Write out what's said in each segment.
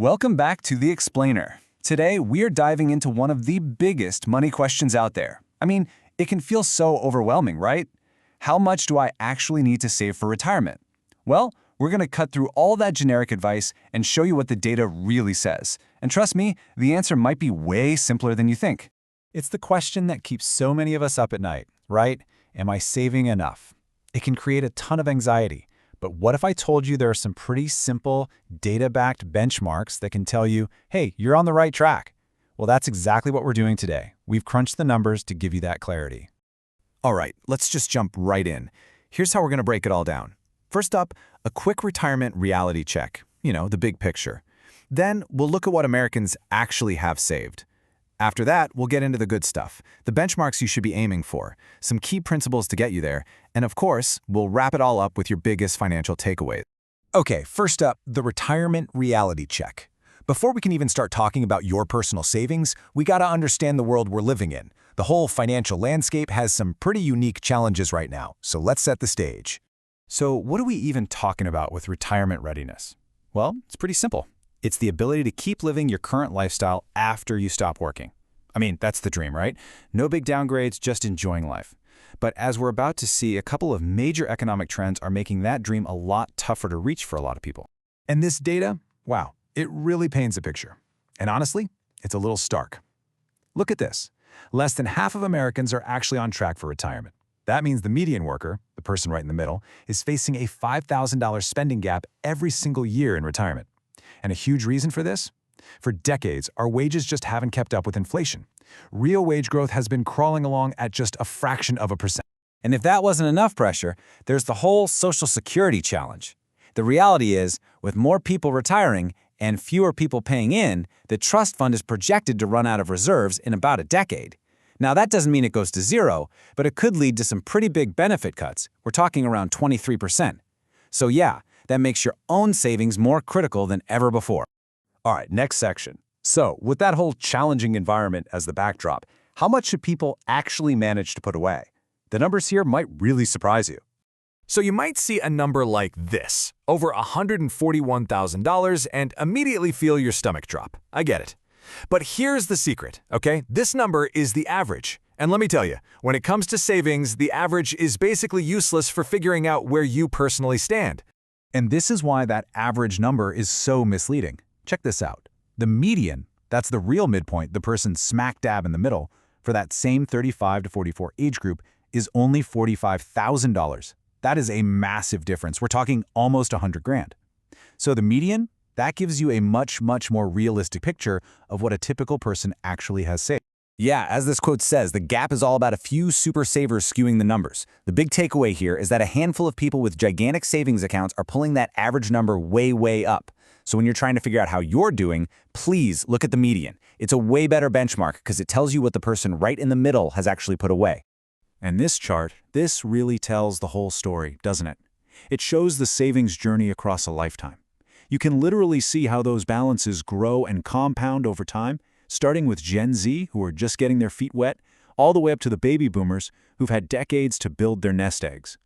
Welcome back to The Explainer. Today, we're diving into one of the biggest money questions out there. It can feel so overwhelming, right? How much do I actually need to save for retirement? Well, we're going to cut through all that generic advice and show you what the data really says. And trust me, the answer might be way simpler than you think. It's the question that keeps so many of us up at night, right? Am I saving enough? It can create a ton of anxiety. But what if I told you there are some pretty simple, data-backed benchmarks that can tell you, hey, you're on the right track? Well, that's exactly what we're doing today. We've crunched the numbers to give you that clarity. All right, let's just jump right in. Here's how we're going to break it all down. First up, a quick retirement reality check, the big picture. Then we'll look at what Americans actually have saved. After that, we'll get into the good stuff, the benchmarks you should be aiming for, some key principles to get you there, and of course, we'll wrap it all up with your biggest financial takeaways. Okay, first up, the retirement reality check. Before we can even start talking about your personal savings, we gotta understand the world we're living in. The whole financial landscape has some pretty unique challenges right now, so let's set the stage. So what are we even talking about with retirement readiness? Well, it's pretty simple. It's the ability to keep living your current lifestyle after you stop working. That's the dream, right? No big downgrades, just enjoying life. But as we're about to see, a couple of major economic trends are making that dream a lot tougher to reach for a lot of people. And this data, wow, it really paints a picture. And honestly, it's a little stark. Look at this. Less than half of Americans are actually on track for retirement. That means the median worker, the person right in the middle, is facing a $5,000 spending gap every single year in retirement. And a huge reason for this? For decades, our wages just haven't kept up with inflation. Real wage growth has been crawling along at just a fraction of a percent. And if that wasn't enough pressure, there's the whole Social Security challenge. The reality is, with more people retiring and fewer people paying in, the trust fund is projected to run out of reserves in about a decade. Now, that doesn't mean it goes to zero, but it could lead to some pretty big benefit cuts. We're talking around 23%. So yeah, that makes your own savings more critical than ever before. All right, next section. So, with that whole challenging environment as the backdrop, how much should people actually manage to put away? The numbers here might really surprise you. So you might see a number like this, over $141,000, and immediately feel your stomach drop. I get it. But here's the secret, okay? This number is the average. And let me tell you, when it comes to savings, the average is basically useless for figuring out where you personally stand. And this is why that average number is so misleading. Check this out. The median, that's the real midpoint, the person smack dab in the middle, for that same 35 to 44 age group is only $45,000. That is a massive difference. We're talking almost $100,000. So the median, that gives you a much more realistic picture of what a typical person actually has saved. Yeah, as this quote says, the gap is all about a few super savers skewing the numbers. The big takeaway here is that a handful of people with gigantic savings accounts are pulling that average number way up. So when you're trying to figure out how you're doing, please look at the median. It's a way better benchmark because it tells you what the person right in the middle has actually put away. And this chart, this really tells the whole story, doesn't it? It shows the savings journey across a lifetime. You can literally see how those balances grow and compound over time, starting with Gen Z, who are just getting their feet wet, all the way up to the baby boomers who've had decades to build their nest eggs.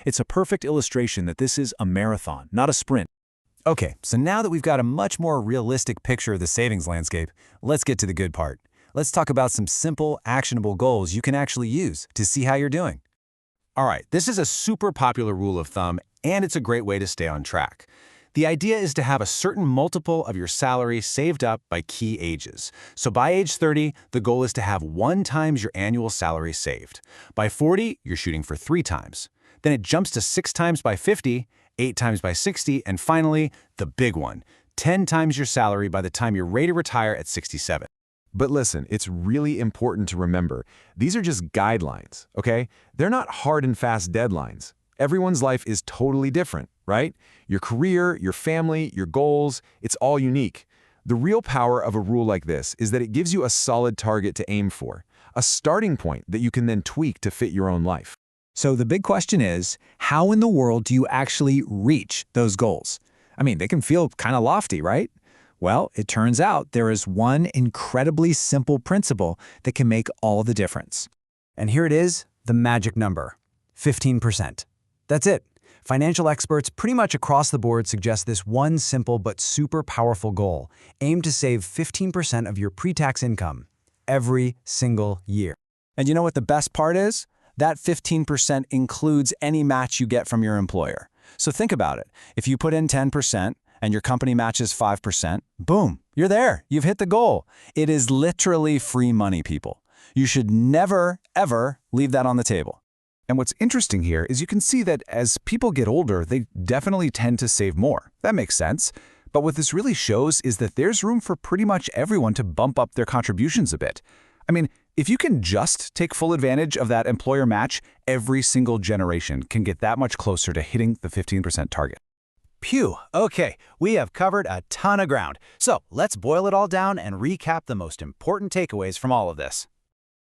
It's a perfect illustration that this is a marathon, not a sprint. Okay, so now that we've got a much more realistic picture of the savings landscape, let's get to the good part. Let's talk about some simple, actionable goals you can actually use to see how you're doing. All right, this is a super popular rule of thumb, and it's a great way to stay on track. The idea is to have a certain multiple of your salary saved up by key ages. So by age 30, the goal is to have 1 times your annual salary saved. By 40, you're shooting for 3 times. Then it jumps to 6 times by 50, 8 times by 60, and finally, the big one, 10 times your salary by the time you're ready to retire at 67. But listen, it's really important to remember, these are just guidelines, okay? They're not hard and fast deadlines. Everyone's life is totally different, right? Your career, your family, your goals, it's all unique. The real power of a rule like this is that it gives you a solid target to aim for, a starting point that you can then tweak to fit your own life. So the big question is, how in the world do you actually reach those goals? They can feel kind of lofty, right? Well, it turns out there is one incredibly simple principle that can make all the difference. And here it is, the magic number, 15%. That's it. Financial experts pretty much across the board suggest this one simple but super powerful goal. Aim to save 15% of your pre-tax income every single year. And you know what the best part is? That 15% includes any match you get from your employer. So think about it. If you put in 10% and your company matches 5%, boom, you're there. You've hit the goal. It is literally free money, people. You should never, ever leave that on the table. And what's interesting here is you can see that as people get older, they definitely tend to save more. That makes sense. But what this really shows is that there's room for pretty much everyone to bump up their contributions a bit. I mean, if you can just take full advantage of that employer match, every single generation can get that much closer to hitting the 15% target. Phew, okay, we have covered a ton of ground. So let's boil it all down and recap the most important takeaways from all of this.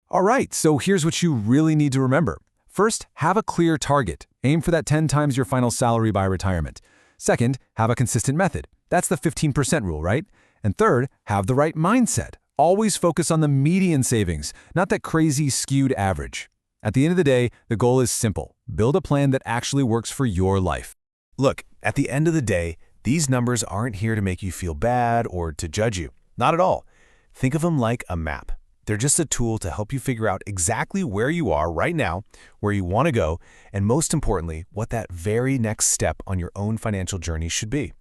All right, so here's what you really need to remember. First, have a clear target. Aim for that 10 times your final salary by retirement. Second, have a consistent method. That's the 15% rule, right? And third, have the right mindset. Always focus on the median savings, not that crazy skewed average. At the end of the day, the goal is simple. Build a plan that actually works for your life. Look, at the end of the day, these numbers aren't here to make you feel bad or to judge you. Not at all. Think of them like a map. They're just a tool to help you figure out exactly where you are right now, where you want to go, and most importantly, what that very next step on your own financial journey should be.